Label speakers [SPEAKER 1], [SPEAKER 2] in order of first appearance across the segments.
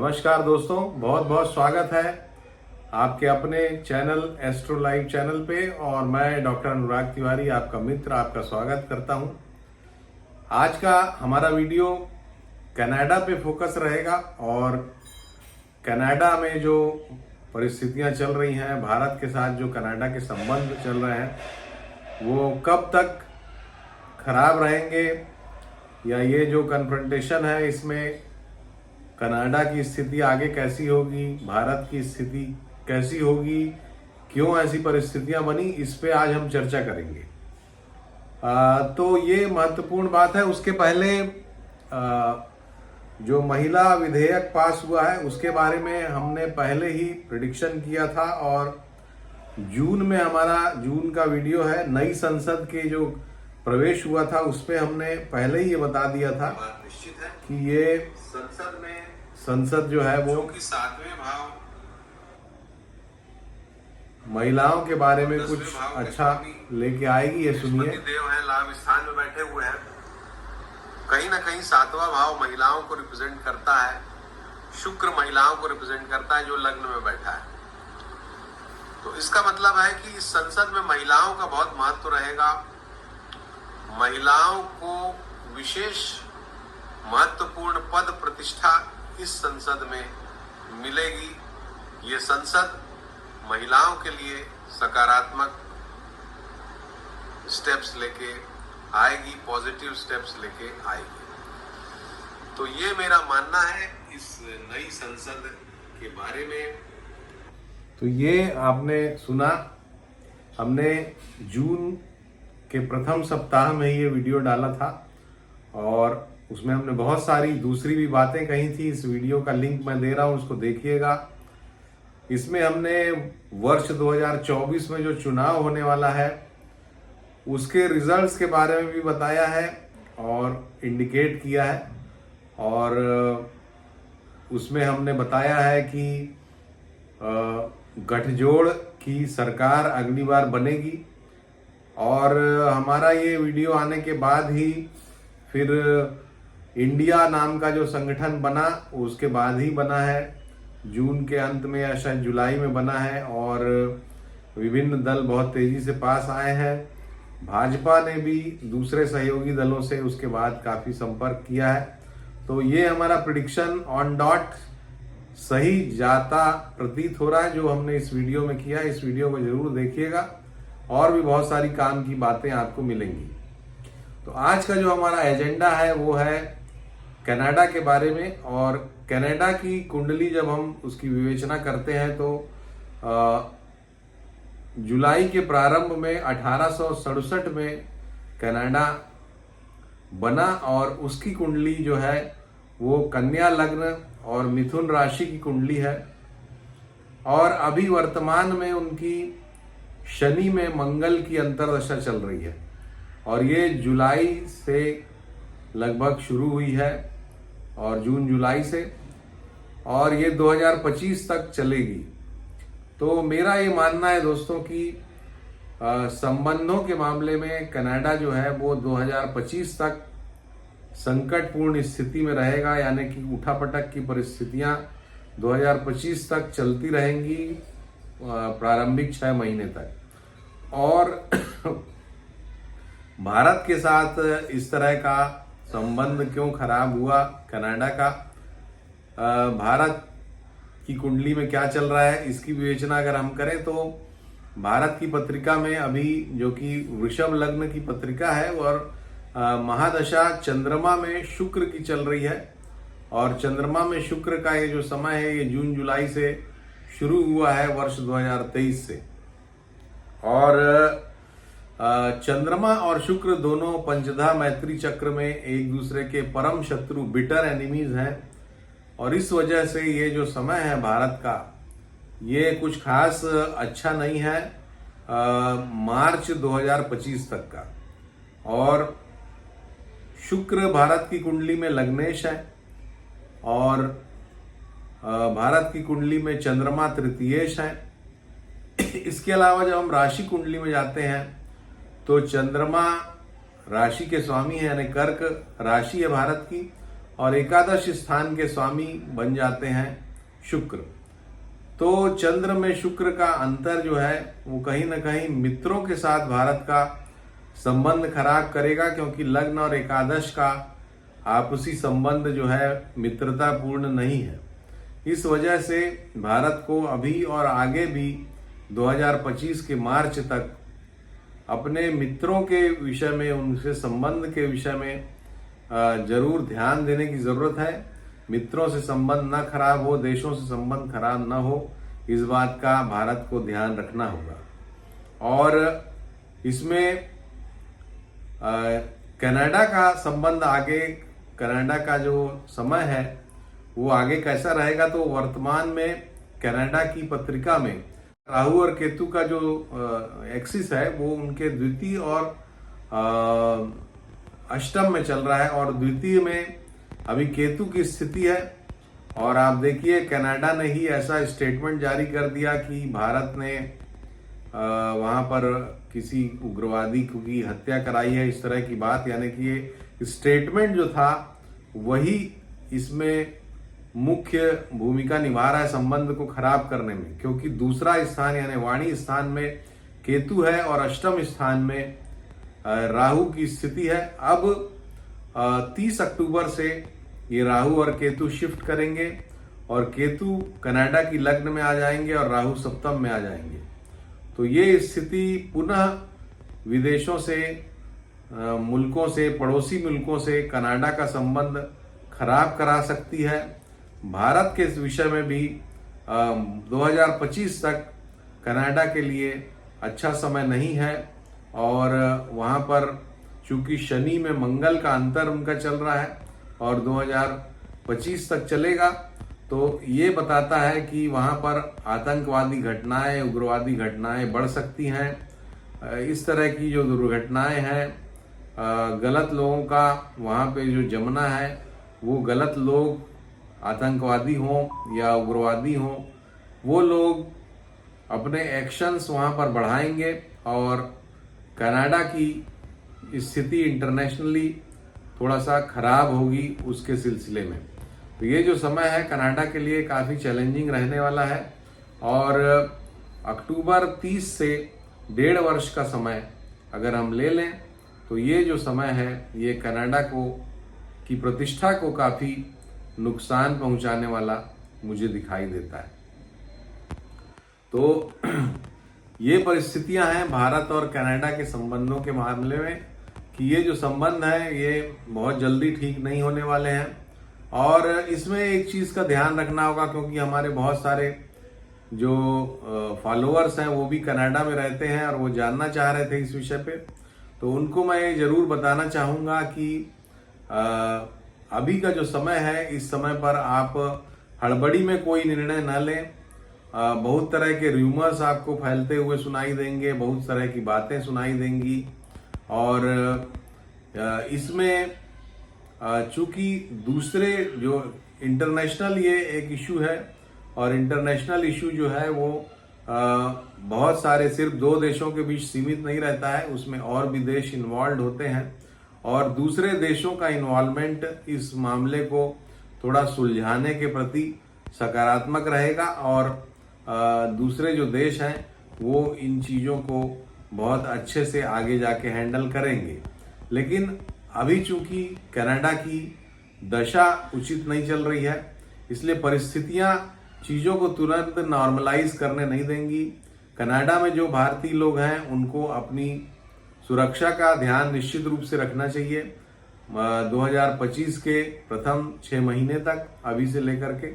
[SPEAKER 1] नमस्कार दोस्तों, बहुत बहुत स्वागत है आपके अपने चैनल एस्ट्रो लाइव चैनल पे। और मैं डॉक्टर अनुराग तिवारी, आपका मित्र, आपका स्वागत करता हूं। आज का हमारा वीडियो कनाडा पे फोकस रहेगा और कनाडा में जो परिस्थितियां चल रही हैं, भारत के साथ जो कनाडा के संबंध चल रहे हैं, वो कब तक खराब रहेंगे या ये जो कन्फ्रंटेशन है इसमें कनाडा की स्थिति आगे कैसी होगी, भारत की स्थिति कैसी होगी, क्यों ऐसी परिस्थितियां बनी, इस पे आज हम चर्चा करेंगे। तो ये महत्वपूर्ण बात है। उसके पहले जो महिला विधेयक पास हुआ है उसके बारे में हमने पहले ही प्रेडिक्शन किया था और जून में हमारा जून का वीडियो है, नई संसद के जो प्रवेश हुआ था उस पे हमने पहले ही ये बता दिया था
[SPEAKER 2] निश्चित है
[SPEAKER 1] कि ये संसद जो है वो
[SPEAKER 2] कि सातवें भाव
[SPEAKER 1] महिलाओं के बारे में कुछ अच्छा लेके आएगी। ये सुनिए।
[SPEAKER 2] देव है, लाभ स्थान में बैठे हुए हैं। कहीं ना कहीं सातवां भाव महिलाओं को रिप्रेजेंट करता है। शुक्र महिलाओं को रिप्रेजेंट करता है जो लग्न में बैठा है। तो इसका मतलब है कि इस संसद में महिलाओं का बहुत महत्व रहेगा। महिलाओं को विशेष महत्वपूर्ण पद प्रतिष्ठा इस संसद में मिलेगी। ये संसद महिलाओं के लिए सकारात्मक स्टेप्स लेके आएगी, पॉजिटिव स्टेप्स लेके आएगी। तो ये मेरा मानना है इस नई संसद के बारे में।
[SPEAKER 1] तो ये आपने सुना, हमने जून के प्रथम सप्ताह में ये वीडियो डाला था और उसमें हमने बहुत सारी दूसरी भी बातें कही थी। इस वीडियो का लिंक मैं दे रहा हूं, उसको देखिएगा। इसमें हमने वर्ष 2024 में जो चुनाव होने वाला है उसके रिजल्ट्स के बारे में भी बताया है और इंडिकेट किया है। और उसमें हमने बताया है कि गठजोड़ की सरकार अगली बार बनेगी और हमारा ये वीडियो आने के बाद ही फिर इंडिया नाम का जो संगठन बना उसके बाद ही बना है, जून के अंत में या शायद जुलाई में बना है। और विभिन्न दल बहुत तेजी से पास आए हैं। भाजपा ने भी दूसरे सहयोगी दलों से उसके बाद काफी संपर्क किया है। तो ये हमारा प्रेडिक्शन ऑन डॉट सही जाता प्रतीत हो रहा है जो हमने इस वीडियो में किया। इस वीडियो को जरूर देखिएगा और भी बहुत सारी काम की बातें आपको मिलेंगी। तो आज का जो हमारा एजेंडा है वो है कनाडा के बारे में। और कनाडा की कुंडली जब हम उसकी विवेचना करते हैं तो जुलाई के प्रारंभ में 1867 में कनाडा बना और उसकी कुंडली जो है वो कन्या लग्न और मिथुन राशि की कुंडली है। और अभी वर्तमान में उनकी शनि में मंगल की अंतर्दशा चल रही है और ये जुलाई से लगभग शुरू हुई है और जून जुलाई से, और ये 2025 तक चलेगी। तो मेरा ये मानना है दोस्तों कि संबंधों के मामले में कनाडा जो है वो 2025 तक संकटपूर्ण स्थिति में रहेगा, यानी कि उठापटक की परिस्थितियां 2025 तक चलती रहेंगी, प्रारंभिक 6 महीने तक। और भारत के साथ इस तरह का संबंध क्यों खराब हुआ कनाडा का, भारत की कुंडली में क्या चल रहा है, इसकी विवेचना अगर हम करें तो भारत की पत्रिका में अभी जो कि वृषभ लग्न की पत्रिका है और महादशा चंद्रमा में शुक्र की चल रही है। और चंद्रमा में शुक्र का ये जो समय है ये जून जुलाई से शुरू हुआ है वर्ष 2023 से। और चंद्रमा और शुक्र दोनों पंचधा मैत्री चक्र में एक दूसरे के परम शत्रु, बिटर एनिमीज हैं। और इस वजह से ये जो समय है भारत का ये कुछ खास अच्छा नहीं है मार्च 2025 तक का। और शुक्र भारत की कुंडली में लग्नेश है और भारत की कुंडली में चंद्रमा तृतीयेश है। इसके अलावा जब हम राशि कुंडली में जाते हैं तो चंद्रमा राशि के स्वामी है, यानी कर्क राशि है भारत की, और एकादश स्थान के स्वामी बन जाते हैं शुक्र। तो चंद्र में शुक्र का अंतर जो है वो कहीं ना कहीं मित्रों के साथ भारत का संबंध खराब करेगा, क्योंकि लग्न और एकादश का आपसी संबंध जो है मित्रतापूर्ण नहीं है। इस वजह से भारत को अभी और आगे भी 2025 के मार्च तक अपने मित्रों के विषय में, उनसे संबंध के विषय में जरूर ध्यान देने की जरूरत है। मित्रों से संबंध ना खराब हो, देशों से संबंध खराब ना हो, इस बात का भारत को ध्यान रखना होगा। और इसमें कनाडा का संबंध आगे, कनाडा का जो समय है वो आगे कैसा रहेगा, तो वर्तमान में कनाडा की पत्रिका में राहु और केतु का जो एक्सिस है वो उनके द्वितीय और अष्टम में चल रहा है, और द्वितीय में अभी केतु की स्थिति है। और आप देखिए कनाडा ने ही ऐसा स्टेटमेंट जारी कर दिया कि भारत ने वहां पर किसी उग्रवादी की हत्या कराई है, इस तरह की बात। यानी कि ये स्टेटमेंट जो था वही इसमें मुख्य भूमिका निभा रहा है संबंध को खराब करने में, क्योंकि दूसरा स्थान यानी वाणी स्थान में केतु है और अष्टम स्थान में राहु की स्थिति है। अब 30 अक्टूबर से ये राहु और केतु शिफ्ट करेंगे और केतु कनाडा की लग्न में आ जाएंगे और राहु सप्तम में आ जाएंगे। तो ये स्थिति पुनः विदेशों से, मुल्कों से, पड़ोसी मुल्कों से कनाडा का संबंध खराब करा सकती है। भारत के इस विषय में भी 2025 तक कनाडा के लिए अच्छा समय नहीं है, और वहाँ पर चूंकि शनि में मंगल का अंतर उनका चल रहा है और 2025 तक चलेगा, तो ये बताता है कि वहाँ पर आतंकवादी घटनाएं, उग्रवादी घटनाएं बढ़ सकती हैं। इस तरह की जो दुर्घटनाएं हैं, गलत लोगों का वहाँ पे जो जमना है, वो गलत लोग आतंकवादी हों या उग्रवादी हों, वो लोग अपने एक्शंस वहाँ पर बढ़ाएंगे और कनाडा की स्थिति इंटरनेशनली थोड़ा सा खराब होगी उसके सिलसिले में। तो ये जो समय है कनाडा के लिए काफ़ी चैलेंजिंग रहने वाला है, और अक्टूबर 30 से 1.5 वर्ष का समय अगर हम ले लें तो ये जो समय है ये कनाडा की प्रतिष्ठा को काफ़ी नुकसान पहुंचाने वाला मुझे दिखाई देता है। तो ये परिस्थितियां हैं भारत और कनाडा के संबंधों के मामले में, कि ये जो संबंध है ये बहुत जल्दी ठीक नहीं होने वाले हैं। और इसमें एक चीज़ का ध्यान रखना होगा, क्योंकि हमारे बहुत सारे जो फॉलोअर्स हैं वो भी कनाडा में रहते हैं और वो जानना चाह रहे थे इस विषय पे। तो उनको मैं ज़रूर बताना चाहूँगा कि अभी का जो समय है, इस समय पर आप हड़बड़ी में कोई निर्णय न लें। बहुत तरह के र्यूमर्स आपको फैलते हुए सुनाई देंगे, बहुत तरह की बातें सुनाई देंगी, और इसमें चूंकि दूसरे जो इंटरनेशनल ये एक इशू है, और इंटरनेशनल इशू जो है वो बहुत सारे, सिर्फ 2 देशों के बीच सीमित नहीं रहता है, उसमें और भी देश इन्वॉल्व होते हैं, और दूसरे देशों का इन्वॉल्वमेंट इस मामले को थोड़ा सुलझाने के प्रति सकारात्मक रहेगा, और दूसरे जो देश हैं वो इन चीज़ों को बहुत अच्छे से आगे जाके हैंडल करेंगे। लेकिन अभी चूंकि कनाडा की दशा उचित नहीं चल रही है, इसलिए परिस्थितियां चीज़ों को तुरंत नॉर्मलाइज करने नहीं देंगी। कनाडा में जो भारतीय लोग हैं उनको अपनी सुरक्षा का ध्यान निश्चित रूप से रखना चाहिए 2025 के प्रथम 6 महीने तक, अभी से लेकर के।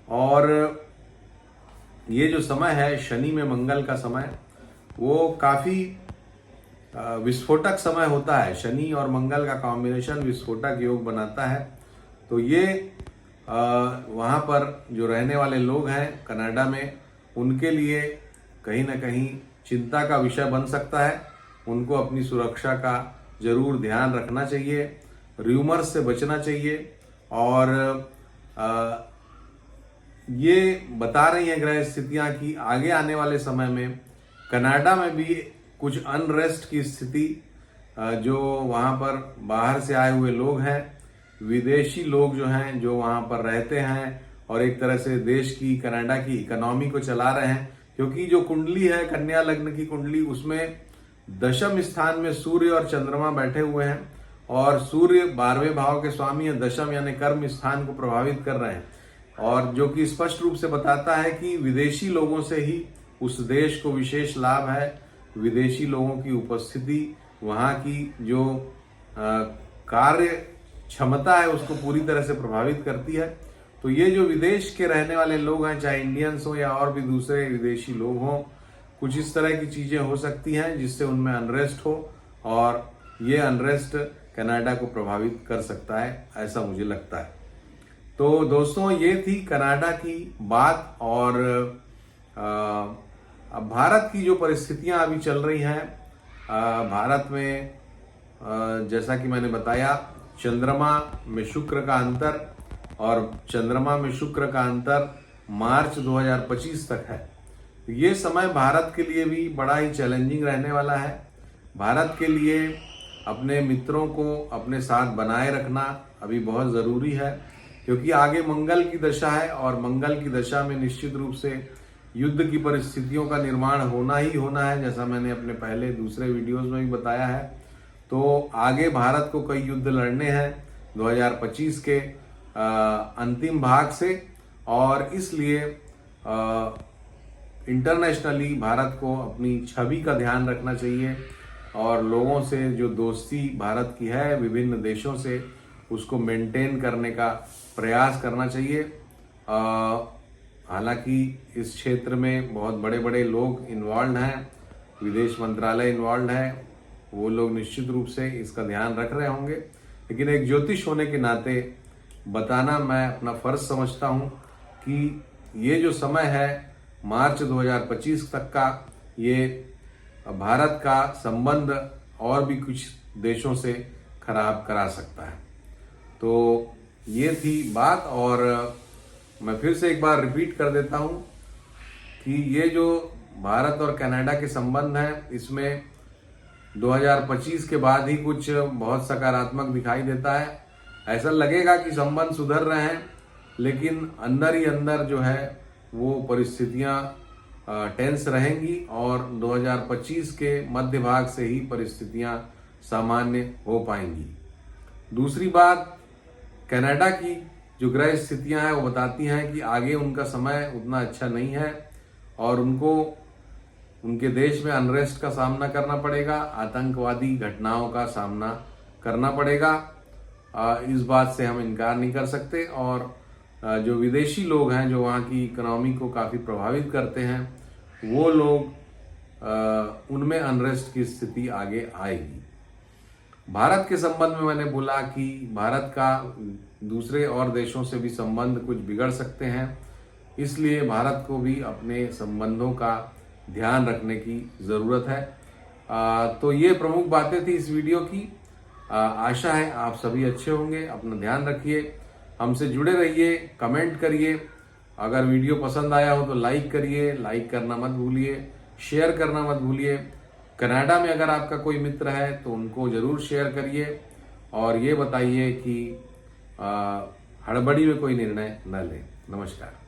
[SPEAKER 1] और ये जो समय है शनि में मंगल का समय, वो काफ़ी विस्फोटक समय होता है। शनि और मंगल का कॉम्बिनेशन विस्फोटक योग बनाता है। तो ये वहाँ पर जो रहने वाले लोग हैं कनाडा में, उनके लिए कहीं ना कहीं चिंता का विषय बन सकता है। उनको अपनी सुरक्षा का जरूर ध्यान रखना चाहिए, र्यूमर्स से बचना चाहिए। और ये बता रही हैं ग्रह स्थितियाँ कि आगे आने वाले समय में कनाडा में भी कुछ अनरेस्ट की स्थिति, जो वहाँ पर बाहर से आए हुए लोग हैं, विदेशी लोग जो हैं जो वहां पर रहते हैं और एक तरह से देश की, कनाडा की इकोनॉमी को चला रहे हैं। क्योंकि जो कुंडली है कन्या लग्न की कुंडली, उसमें दशम स्थान में सूर्य और चंद्रमा बैठे हुए हैं और सूर्य 12वें भाव के स्वामी है, दशम यानी कर्म स्थान को प्रभावित कर रहे हैं, और जो कि स्पष्ट रूप से बताता है कि विदेशी लोगों से ही उस देश को विशेष लाभ है। विदेशी लोगों की उपस्थिति वहां की जो कार्य क्षमता है उसको पूरी तरह से प्रभावित करती है। तो ये जो विदेश के रहने वाले लोग हैं, चाहे इंडियंस हो या और भी दूसरे विदेशी लोग हों, कुछ इस तरह की चीजें हो सकती हैं जिससे उनमें अनरेस्ट हो, और ये अनरेस्ट कनाडा को प्रभावित कर सकता है, ऐसा मुझे लगता है। तो दोस्तों, ये थी कनाडा की बात। और अब भारत की जो परिस्थितियां अभी चल रही हैं, भारत में जैसा कि मैंने बताया, चंद्रमा में शुक्र का अंतर, और चंद्रमा में शुक्र का अंतर मार्च 2025 तक है। ये समय भारत के लिए भी बड़ा ही चैलेंजिंग रहने वाला है। भारत के लिए अपने मित्रों को अपने साथ बनाए रखना अभी बहुत ज़रूरी है, क्योंकि आगे मंगल की दशा है और मंगल की दशा में निश्चित रूप से युद्ध की परिस्थितियों का निर्माण होना ही होना है, जैसा मैंने अपने पहले दूसरे वीडियोस में भी बताया है। तो आगे भारत को कई युद्ध लड़ने हैं 2025 के अंतिम भाग से, और इसलिए इंटरनेशनली भारत को अपनी छवि का ध्यान रखना चाहिए और लोगों से जो दोस्ती भारत की है विभिन्न देशों से, उसको मेंटेन करने का प्रयास करना चाहिए। हालांकि इस क्षेत्र में बहुत बड़े बड़े लोग इन्वॉल्व हैं, विदेश मंत्रालय इन्वॉल्व है, वो लोग निश्चित रूप से इसका ध्यान रख रहे होंगे, लेकिन एक ज्योतिष होने के नाते बताना मैं अपना फर्ज समझता हूँ कि ये जो समय है मार्च 2025 तक का, ये भारत का संबंध और भी कुछ देशों से खराब करा सकता है। तो ये थी बात, और मैं फिर से एक बार रिपीट कर देता हूँ कि ये जो भारत और कनाडा के संबंध हैं, इसमें 2025 के बाद ही कुछ बहुत सकारात्मक दिखाई देता है। ऐसा लगेगा कि संबंध सुधर रहे हैं, लेकिन अंदर ही अंदर जो है वो परिस्थितियां टेंस रहेंगी, और 2025 के मध्य भाग से ही परिस्थितियां सामान्य हो पाएंगी। दूसरी बात, कनाडा की जो ग्रह स्थितियां हैं वो बताती हैं कि आगे उनका समय उतना अच्छा नहीं है और उनको उनके देश में अनरेस्ट का सामना करना पड़ेगा, आतंकवादी घटनाओं का सामना करना पड़ेगा। इस बात से हम इनकार नहीं कर सकते। और जो विदेशी लोग हैं जो वहाँ की इकोनॉमी को काफ़ी प्रभावित करते हैं, वो लोग उनमें अनरेस्ट की स्थिति आगे आएगी। भारत के संबंध में मैंने बोला कि भारत का दूसरे और देशों से भी संबंध कुछ बिगड़ सकते हैं, इसलिए भारत को भी अपने संबंधों का ध्यान रखने की ज़रूरत है। तो ये प्रमुख बातें थी इस वीडियो की। आशा है आप सभी अच्छे होंगे। अपना ध्यान रखिए, हमसे जुड़े रहिए, कमेंट करिए। अगर वीडियो पसंद आया हो तो लाइक करिए, लाइक करना मत भूलिए, शेयर करना मत भूलिए। कनाडा में अगर आपका कोई मित्र है तो उनको ज़रूर शेयर करिए, और ये बताइए कि हड़बड़ी में कोई निर्णय न लें। नमस्कार।